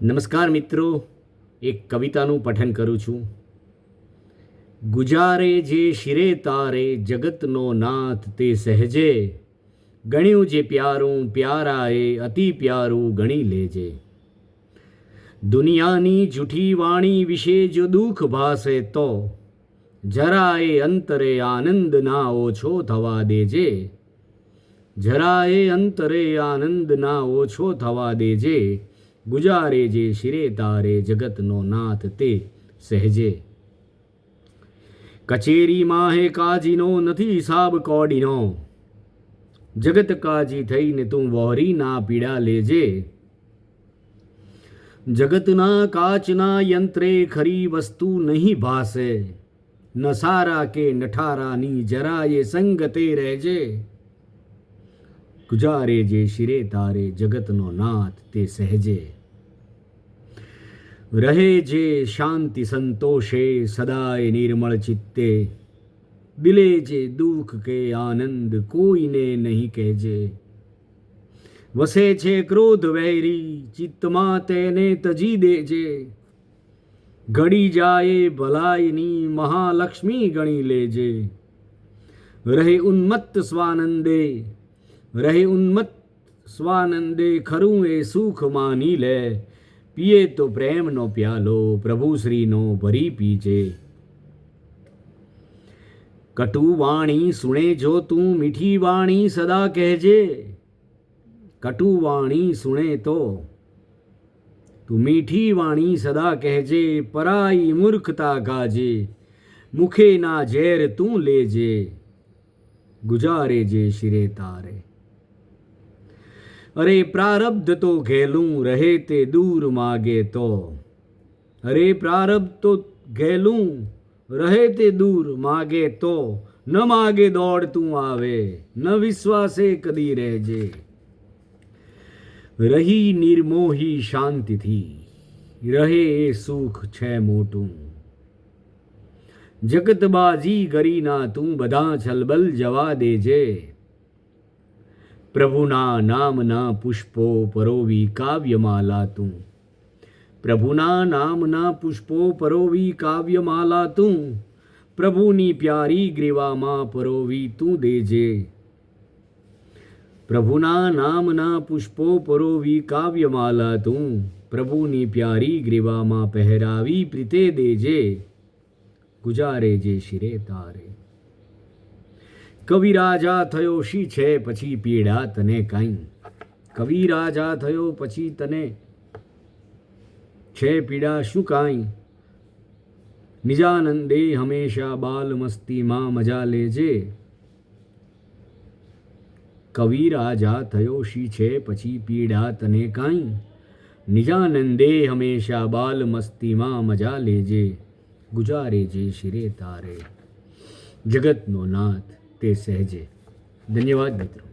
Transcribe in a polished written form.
નમસ્કાર મિત્રો, એક કવિતાનું પઠન કરું છું. ગુજારે જે શિરે તારે જગતનો નાથ તે સહેજે, ગણ્યું જે પ્યારું પ્યારાએ અતિ પ્યારું ગણી લેજે. દુનિયાની જૂઠી વાણી વિશે જો દુઃખ ભાસે તો જરાએ અંતરે આનંદ ના ઓછો થવા દેજે. જરાએ અંતરે આનંદ ના ઓછો થવા દેજે. ગુજારે જે શિરે તારે જગતનો નાથ તે સહેજે. કચેરીમાં હે કાજીનો નથી હિસાબ કોડીનો, જગત કાજી થઈને તું વહોરી ના પીડા લેજે. જગતના કાચના યંત્રે ખરી વસ્તુ નહીં ભાસે, ન સારા કે નઠારાની જરાએ સંગતે રહેજે. ગુજારે જે શિરે તારે જગતનો નાથ તે સહેજે. રહે જે શાંતિ સંતોષે સદાય નિર્મળ ચિત્તે, દિલે જે દુઃખ કે આનંદ કોઈને નહીં કહેજે. વસે છે ક્રોધ વૈરી ચિત્તમાં તેને તજી દેજે. ઘડી જાય ભલાઈની મહાલક્ષ્મી ગણી લેજે. રહે ઉન્મત્ત સ્વાનંદે, રહે ઉન્મત્ત સ્વાનંદે ખરું એ સુખ માની લે. પીએ તો પ્રેમનો પ્યાલો પ્રભુ શ્રીનો ભરી પીજે. કટુ વાણી સુણે જો તું મીઠી વાણી સદા કહેજે. કટુ વાણી સુણે તો તું મીઠી વાણી સદા કહેજે. પરાઈ મૂર્ખતા ગાજે, મુખે ના ઝેર તું લેજે. ગુજારે જે શિરે તારે. અરે પ્રારબ્ધ તો ઘેલું રહે તે દૂર માગે તો. અરે પ્રારબ્ધ તો ઘેલું રહે તે દૂર માગે તો. ન માગે દોડતું આવે, ન વિશ્વાસે કદી રહેજે. રહી નિર્મોહી શાંતિથી, રહે એ સુખ છે મોટું. જગતબાજી ગરીના તું બધા છલબલ જવા દેજે. પ્રભુના નામના પુષ્પો પરોવી કાવ્યમાલા તું. પ્રભુના નામના પુષ્પો પરોવી કાવ્યમાલા તું. પ્રભુની પ્યારી ગ્રીવામાં પરોવી તું દેજે. પ્રભુના નામના પુષ્પો પરોવી કાવ્યમાલા તું. પ્રભુની પ્યારી ગ્રીવામાં પહેરાવી પ્રીતે દેજે. ગુજારે જે શિરે તારે. કવિ રાજા થયો શી છે પછી પીડા તને કાંઈ. કવિ રાજા થયો પછી તને છે પીડા શું કાંઈ. નિજાનંદે હંમેશા બાલ મસ્તીમાં મજા લેજે. કવિ રાજા થયો શી છે પછી પીડા તને કાંઈ. નિજાનંદે હંમેશા બાલ મસ્તીમાં મજા લેજે. ગુજારે જે શિરે તારે જગતનો નાથ તે સહેજે. ધન્યવાદ મિત્રો.